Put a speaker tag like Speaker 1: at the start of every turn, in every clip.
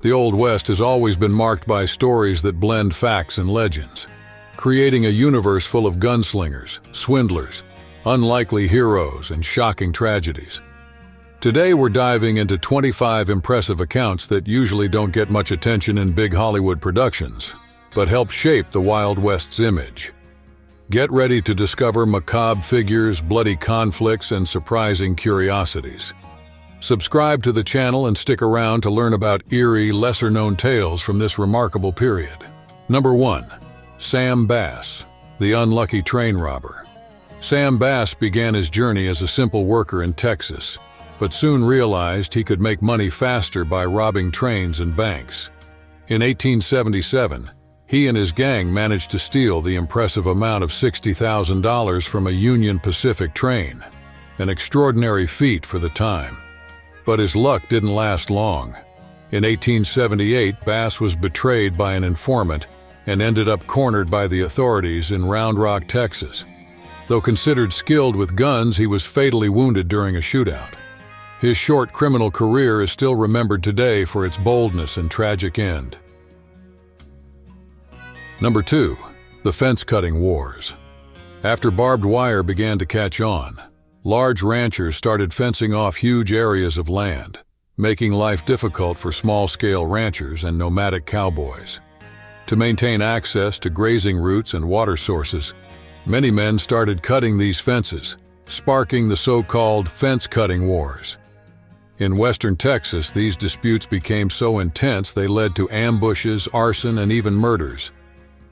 Speaker 1: The Old West has always been marked by stories that blend facts and legends, creating a universe full of gunslingers, swindlers, unlikely heroes, and shocking tragedies. Today we're diving into 25 impressive accounts that usually don't get much attention in big Hollywood productions, but help shape the Wild West's image. Get ready to discover macabre figures, bloody conflicts, and surprising curiosities. Subscribe to the channel and stick around to learn about eerie, lesser-known tales from this remarkable period. Number 1. Sam Bass, the unlucky train robber. Sam Bass began his journey as a simple worker in Texas, but soon realized he could make money faster by robbing trains and banks. In 1877, he and his gang managed to steal the impressive amount of $60,000 from a Union Pacific train, an extraordinary feat for the time. But his luck didn't last long. In 1878, Bass was betrayed by an informant and ended up cornered by the authorities in Round Rock, Texas. Though considered skilled with guns, he was fatally wounded during a shootout. His short criminal career is still remembered today for its boldness and tragic end. Number 2. The fence-cutting wars. After barbed wire began to catch on, large ranchers started fencing off huge areas of land, making life difficult for small-scale ranchers and nomadic cowboys. To maintain access to grazing routes and water sources, many men started cutting these fences, sparking the so-called fence-cutting wars. In western Texas, these disputes became so intense they led to ambushes, arson, and even murders.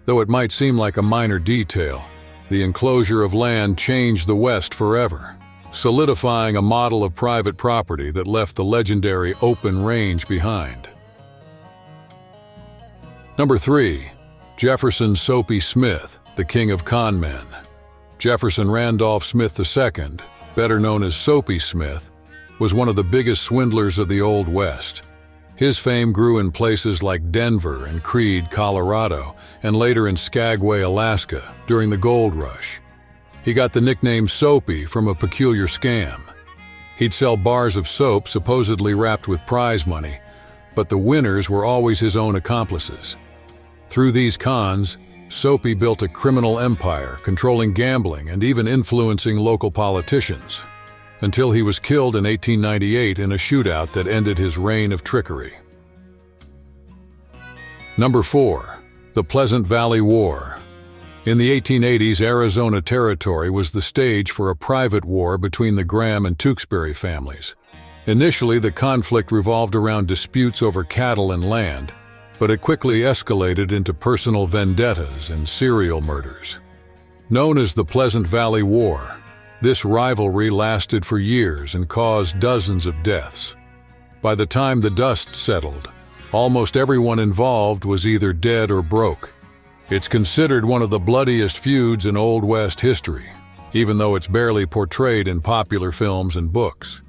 Speaker 1: Though it might seem like a minor detail, the enclosure of land changed the West forever, solidifying a model of private property that left the legendary open range behind. Number 3. Jefferson Soapy Smith, the king of Conmen. Jefferson Randolph Smith II, better known as Soapy Smith, was one of the biggest swindlers of the Old West. His fame grew in places like Denver and Creede, Colorado, and later in Skagway, Alaska, during the Gold Rush. He got the nickname Soapy from a peculiar scam. He'd sell bars of soap supposedly wrapped with prize money, but the winners were always his own accomplices. Through these cons, Soapy built a criminal empire, controlling gambling and even influencing local politicians, until he was killed in 1898 in a shootout that ended his reign of trickery. Number 4. The Pleasant Valley War. In the 1880s, Arizona Territory was the stage for a private war between the Graham and Tewksbury families. Initially, the conflict revolved around disputes over cattle and land, but it quickly escalated into personal vendettas and serial murders. Known as the Pleasant Valley War, this rivalry lasted for years and caused dozens of deaths. By the time the dust settled, almost everyone involved was either dead or broke. It's considered one of the bloodiest feuds in Old West history, even though it's barely portrayed in popular films and books.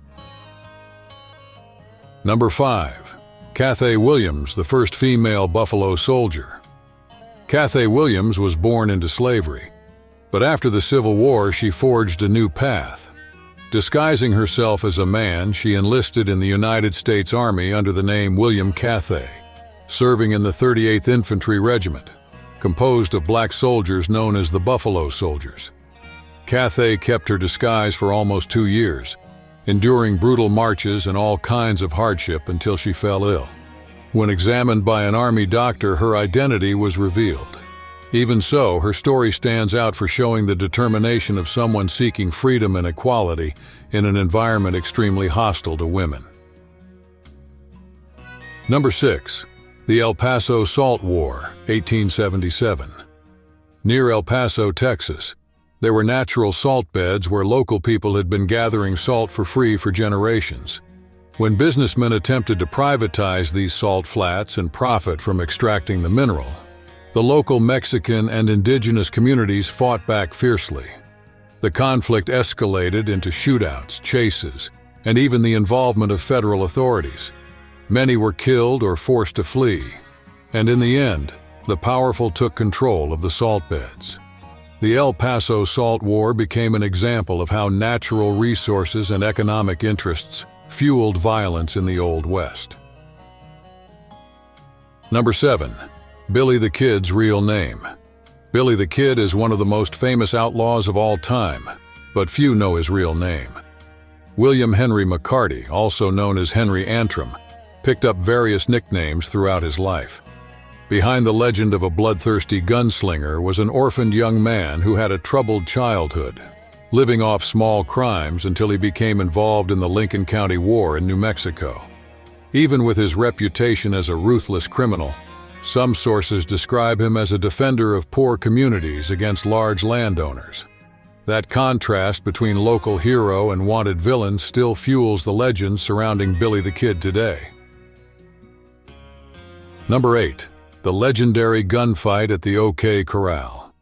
Speaker 1: Number 5. Cathay Williams, the first female Buffalo Soldier. Cathay Williams was born into slavery, but after the Civil War she forged a new path. Disguising herself as a man, she enlisted in the United States Army under the name William Cathay, serving in the 38th Infantry Regiment, composed of black soldiers known as the Buffalo Soldiers. Cathay kept her disguise for almost 2 years, enduring brutal marches and all kinds of hardship until she fell ill. When examined by an army doctor, her identity was revealed. Even so, her story stands out for showing the determination of someone seeking freedom and equality in an environment extremely hostile to women. Number 6. The El Paso Salt War, 1877. Near El Paso, Texas, there were natural salt beds where local people had been gathering salt for free for generations. When businessmen attempted to privatize these salt flats and profit from extracting the mineral, the local Mexican and indigenous communities fought back fiercely. The conflict escalated into shootouts, chases, and even the involvement of federal authorities. Many were killed or forced to flee, and in the end, the powerful took control of the salt beds. The El Paso Salt War became an example of how natural resources and economic interests fueled violence in the Old West. Number 7. Billy the Kid's real name. Billy the Kid is one of the most famous outlaws of all time, but few know his real name. William Henry McCarty, also known as Henry Antrim, picked up various nicknames throughout his life. Behind the legend of a bloodthirsty gunslinger was an orphaned young man who had a troubled childhood, living off small crimes until he became involved in the Lincoln County War in New Mexico. Even with his reputation as a ruthless criminal, some sources describe him as a defender of poor communities against large landowners. That contrast between local hero and wanted villain still fuels the legends surrounding Billy the Kid today. Number 8. The legendary gunfight at the OK Corral.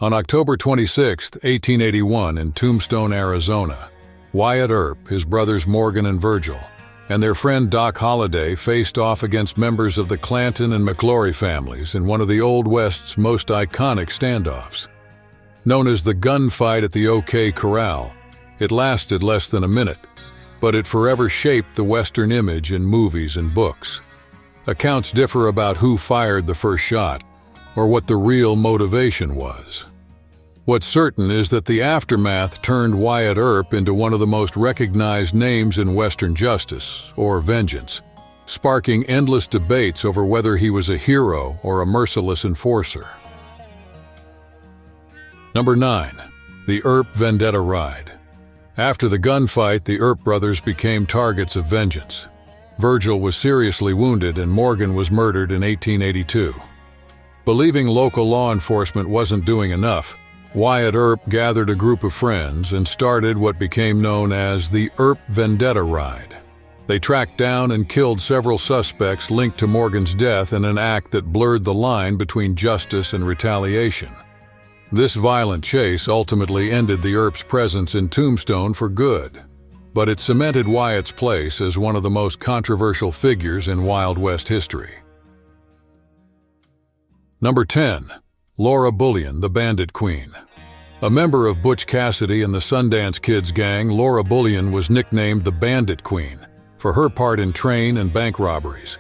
Speaker 1: On October 26, 1881, in Tombstone, Arizona, Wyatt Earp, his brothers Morgan and Virgil, and their friend Doc Holliday faced off against members of the Clanton and McClory families in one of the Old West's most iconic standoffs. Known as the gunfight at the OK Corral, it lasted less than a minute, but it forever shaped the Western image in movies and books. Accounts differ about who fired the first shot, or what the real motivation was. What's certain is that the aftermath turned Wyatt Earp into one of the most recognized names in Western justice, or vengeance, sparking endless debates over whether he was a hero or a merciless enforcer. Number 9. The Earp Vendetta Ride. After the gunfight, the Earp brothers became targets of vengeance. Virgil was seriously wounded and Morgan was murdered in 1882. Believing local law enforcement wasn't doing enough, Wyatt Earp gathered a group of friends and started what became known as the Earp Vendetta Ride. They tracked down and killed several suspects linked to Morgan's death in an act that blurred the line between justice and retaliation. This violent chase ultimately ended the Earp's presence in Tombstone for good, but it cemented Wyatt's place as one of the most controversial figures in Wild West history. Number 10. Laura Bullion, the Bandit Queen. A member of Butch Cassidy and the Sundance Kids gang, Laura Bullion was nicknamed the Bandit Queen for her part in train and bank robberies.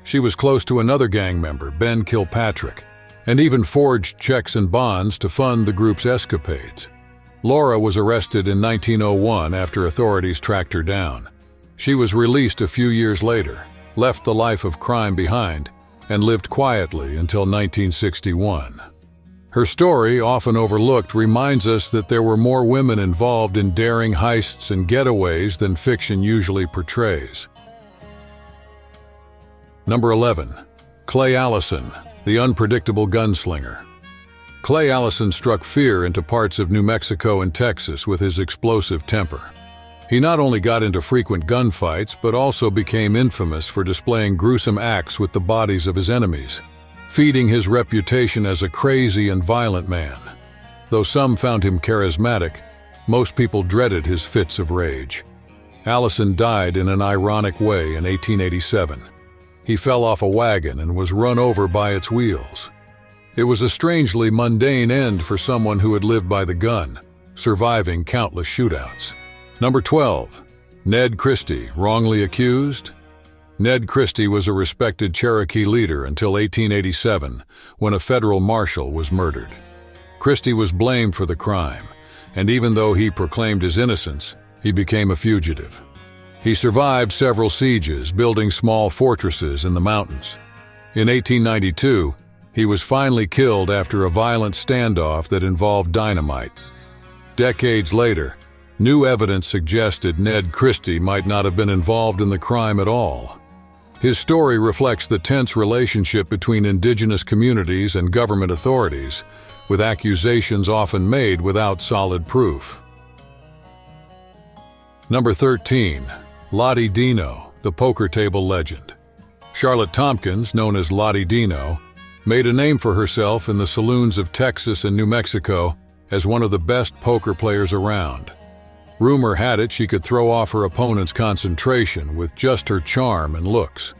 Speaker 1: She was close to another gang member, Ben Kilpatrick, and even forged checks and bonds to fund the group's escapades. Laura was arrested in 1901 after authorities tracked her down. She was released a few years later, left the life of crime behind, and lived quietly until 1961. Her story, often overlooked, reminds us that there were more women involved in daring heists and getaways than fiction usually portrays. Number 11. Clay Allison, the Unpredictable Gunslinger. Clay Allison struck fear into parts of New Mexico and Texas with his explosive temper. He not only got into frequent gunfights, but also became infamous for displaying gruesome acts with the bodies of his enemies, feeding his reputation as a crazy and violent man. Though some found him charismatic, most people dreaded his fits of rage. Allison died in an ironic way in 1887. He fell off a wagon and was run over by its wheels. It was a strangely mundane end for someone who had lived by the gun, surviving countless shootouts. Number 12. Ned Christie, wrongly accused? Ned Christie was a respected Cherokee leader until 1887, when a federal marshal was murdered. Christie was blamed for the crime, and even though he proclaimed his innocence, he became a fugitive. He survived several sieges, building small fortresses in the mountains. In 1892, he was finally killed after a violent standoff that involved dynamite. Decades later, new evidence suggested Ned Christie might not have been involved in the crime at all. His story reflects the tense relationship between indigenous communities and government authorities, with accusations often made without solid proof. Number 13. Lottie Dino, the poker table legend. Charlotte Tompkins, known as Lottie Dino, made a name for herself in the saloons of Texas and New Mexico as one of the best poker players around. Rumor had it she could throw off her opponent's concentration with just her charm and looks.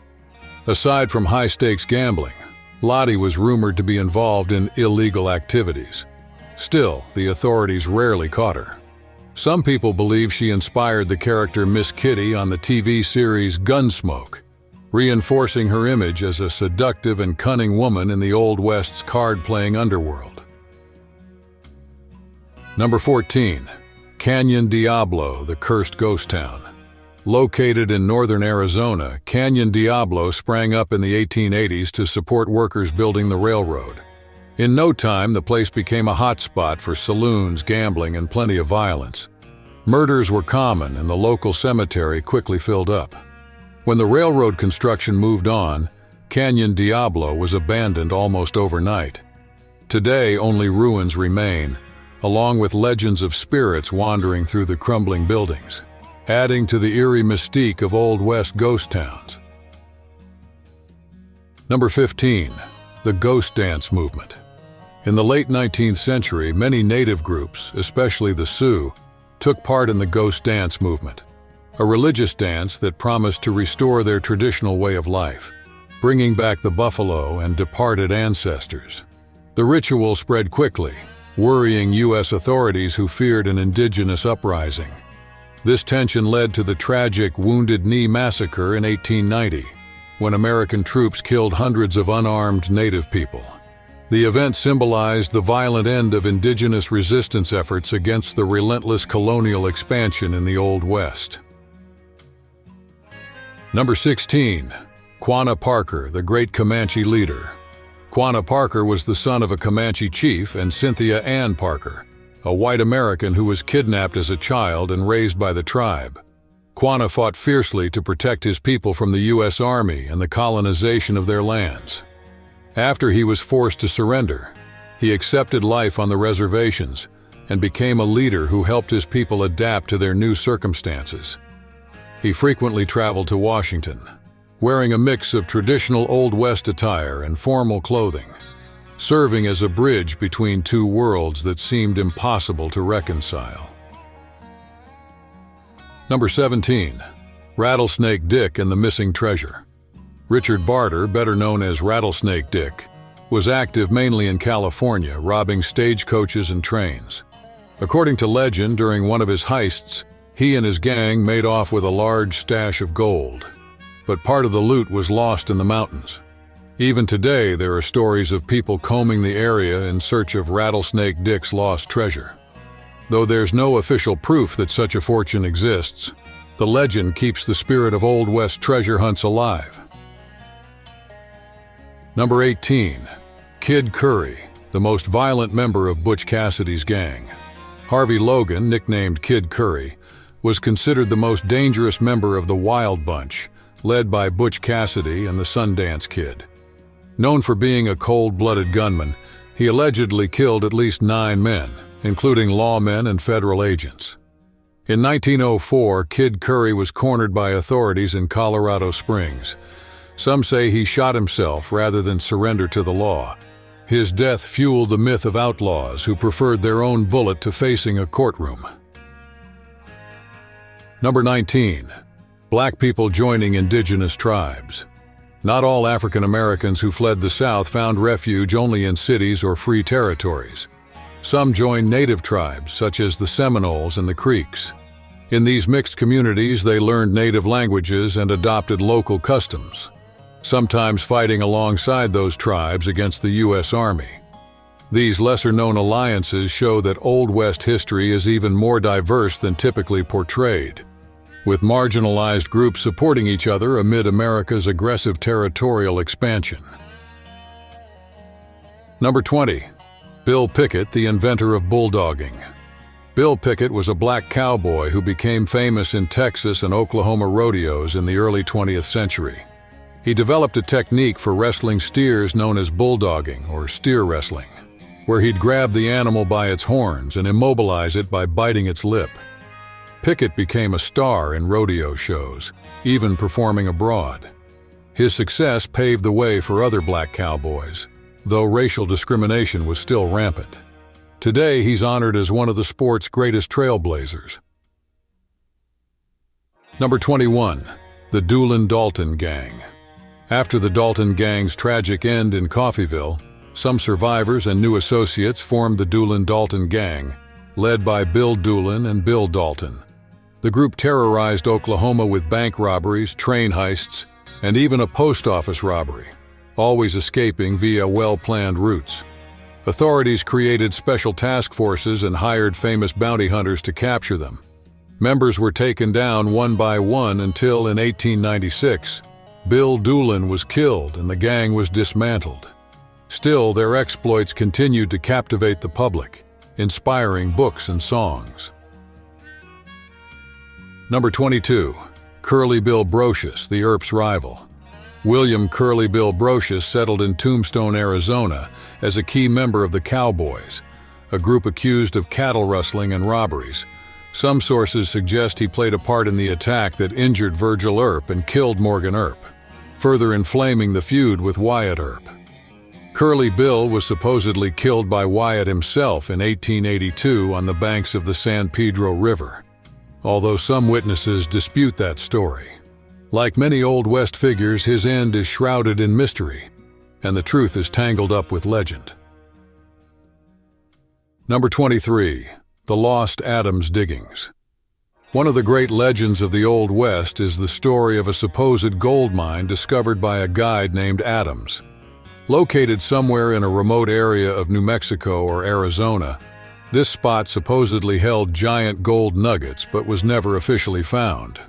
Speaker 1: Aside from high-stakes gambling, Lottie was rumored to be involved in illegal activities. Still, the authorities rarely caught her. Some people believe she inspired the character Miss Kitty on the TV series Gunsmoke. reinforcing her image as a seductive and cunning woman in the Old West's card-playing underworld. Number 14. Canyon Diablo, the cursed ghost town. Located in northern Arizona, Canyon Diablo sprang up in the 1880s to support workers building the railroad. In no time, the place became a hotspot for saloons, gambling, and plenty of violence. Murders were common, and the local cemetery quickly filled up. When the railroad construction moved on, Canyon Diablo was abandoned almost overnight. Today, only ruins remain, along with legends of spirits wandering through the crumbling buildings, adding to the eerie mystique of Old West ghost towns. Number 15. The Ghost Dance Movement. In the late 19th century, many native groups, especially the Sioux, took part in the Ghost Dance Movement, a religious dance that promised to restore their traditional way of life, bringing back the buffalo and departed ancestors. The ritual spread quickly, worrying U.S. authorities who feared an indigenous uprising. This tension led to the tragic Wounded Knee Massacre in 1890, when American troops killed hundreds of unarmed native people. The event symbolized the violent end of indigenous resistance efforts against the relentless colonial expansion in the Old West. Number 16. Quanah Parker, the great Comanche leader. Quanah Parker was the son of a Comanche chief and Cynthia Ann Parker, a white American who was kidnapped as a child and raised by the tribe. Quanah fought fiercely to protect his people from the U.S. Army and the colonization of their lands. After he was forced to surrender, he accepted life on the reservations and became a leader who helped his people adapt to their new circumstances. He frequently traveled to Washington, wearing a mix of traditional Old West attire and formal clothing, serving as a bridge between two worlds that seemed impossible to reconcile. Number 17. Rattlesnake Dick and the Missing Treasure. Richard Barter, better known as Rattlesnake Dick, was active mainly in California, robbing stagecoaches and trains. According to legend, during one of his heists, he and his gang made off with a large stash of gold. But part of the loot was lost in the mountains. Even today, there are stories of people combing the area in search of Rattlesnake Dick's lost treasure. Though there's no official proof that such a fortune exists, the legend keeps the spirit of Old West treasure hunts alive. Number 18. Kid Curry, the most violent member of Butch Cassidy's gang. Harvey Logan, nicknamed Kid Curry, was considered the most dangerous member of the Wild Bunch, led by Butch Cassidy and the Sundance Kid. Known for being a cold-blooded gunman, he allegedly killed at least 9 men, including lawmen and federal agents. In 1904, Kid Curry was cornered by authorities in Colorado Springs. Some say he shot himself rather than surrender to the law. His death fueled the myth of outlaws who preferred their own bullet to facing a courtroom. Number 19. Black people joining indigenous tribes. Not all African Americans who fled the South found refuge only in cities or free territories. Some joined native tribes, such as the Seminoles and the Creeks. In these mixed communities, they learned native languages and adopted local customs, sometimes fighting alongside those tribes against the U.S. Army. These lesser-known alliances show that Old West history is even more diverse than typically portrayed, with marginalized groups supporting each other amid America's aggressive territorial expansion. Number 20. Bill Pickett, the inventor of bulldogging. Bill Pickett was a black cowboy who became famous in Texas and Oklahoma rodeos in the early 20th century. He developed a technique for wrestling steers known as bulldogging, or steer wrestling, where he'd grab the animal by its horns and immobilize it by biting its lip. Pickett became a star in rodeo shows, even performing abroad. His success paved the way for other black cowboys, though racial discrimination was still rampant. Today, he's honored as one of the sport's greatest trailblazers. Number 21. The Doolin-Dalton Gang. After the Dalton Gang's tragic end in Coffeyville, some survivors and new associates formed the Doolin-Dalton Gang, led by Bill Doolin and Bill Dalton. The group terrorized Oklahoma with bank robberies, train heists, and even a post office robbery, always escaping via well-planned routes. Authorities created special task forces and hired famous bounty hunters to capture them. Members were taken down one by one until, in 1896, Bill Doolin was killed and the gang was dismantled. Still, their exploits continued to captivate the public, inspiring books and songs. Number 22. Curly Bill Brocious, the Earp's rival. William Curly Bill Brocious settled in Tombstone, Arizona, as a key member of the Cowboys, a group accused of cattle rustling and robberies. Some sources suggest he played a part in the attack that injured Virgil Earp and killed Morgan Earp, further inflaming the feud with Wyatt Earp. Curly Bill was supposedly killed by Wyatt himself in 1882 on the banks of the San Pedro River, although some witnesses dispute that story. Like many Old West figures, his end is shrouded in mystery, and the truth is tangled up with legend. Number 23. The Lost Adams Diggings. One of the great legends of the Old West is the story of a supposed gold mine discovered by a guide named Adams. Located somewhere in a remote area of New Mexico or Arizona, this spot supposedly held giant gold nuggets but was never officially found.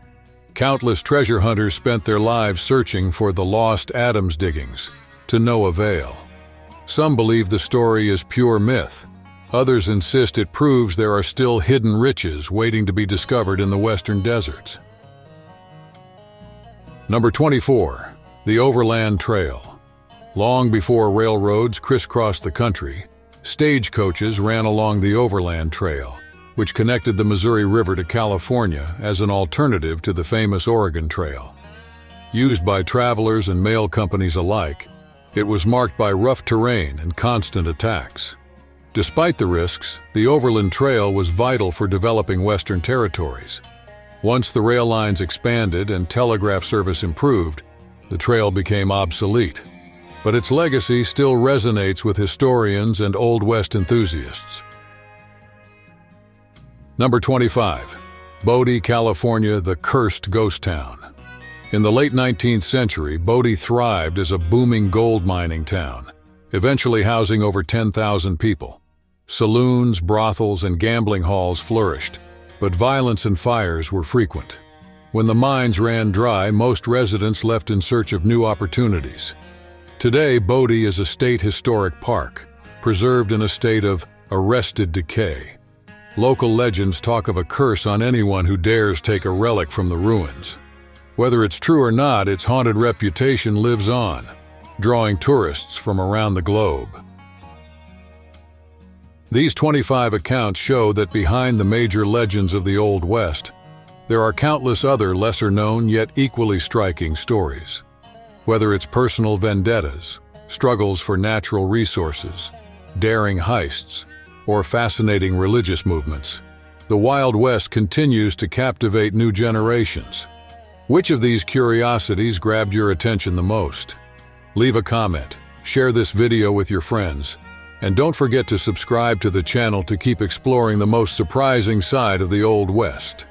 Speaker 1: Countless treasure hunters spent their lives searching for the lost Adams diggings, to no avail. Some believe the story is pure myth. Others insist it proves there are still hidden riches waiting to be discovered in the western deserts. Number 24. The Overland Trail. Long before railroads crisscrossed the country, stagecoaches ran along the Overland Trail, which connected the Missouri River to California as an alternative to the famous Oregon Trail. Used by travelers and mail companies alike, it was marked by rough terrain and constant attacks. Despite the risks, the Overland Trail was vital for developing Western territories. Once the rail lines expanded and telegraph service improved, the trail became obsolete. But its legacy still resonates with historians and Old West enthusiasts. Number 25. Bodie, California, the cursed ghost town. In the late 19th century, Bodie thrived as a booming gold mining town, eventually housing over 10,000 people. Saloons, brothels, and gambling halls flourished, but violence and fires were frequent. When the mines ran dry, most residents left in search of new opportunities. Today, Bodie is a state historic park, preserved in a state of arrested decay. Local legends talk of a curse on anyone who dares take a relic from the ruins. Whether it's true or not, its haunted reputation lives on, drawing tourists from around the globe. These 25 accounts show that behind the major legends of the Old West, there are countless other lesser-known yet equally striking stories. Whether it's personal vendettas, struggles for natural resources, daring heists, or fascinating religious movements, the Wild West continues to captivate new generations. Which of these curiosities grabbed your attention the most? Leave a comment, share this video with your friends, and don't forget to subscribe to the channel to keep exploring the most surprising side of the Old West.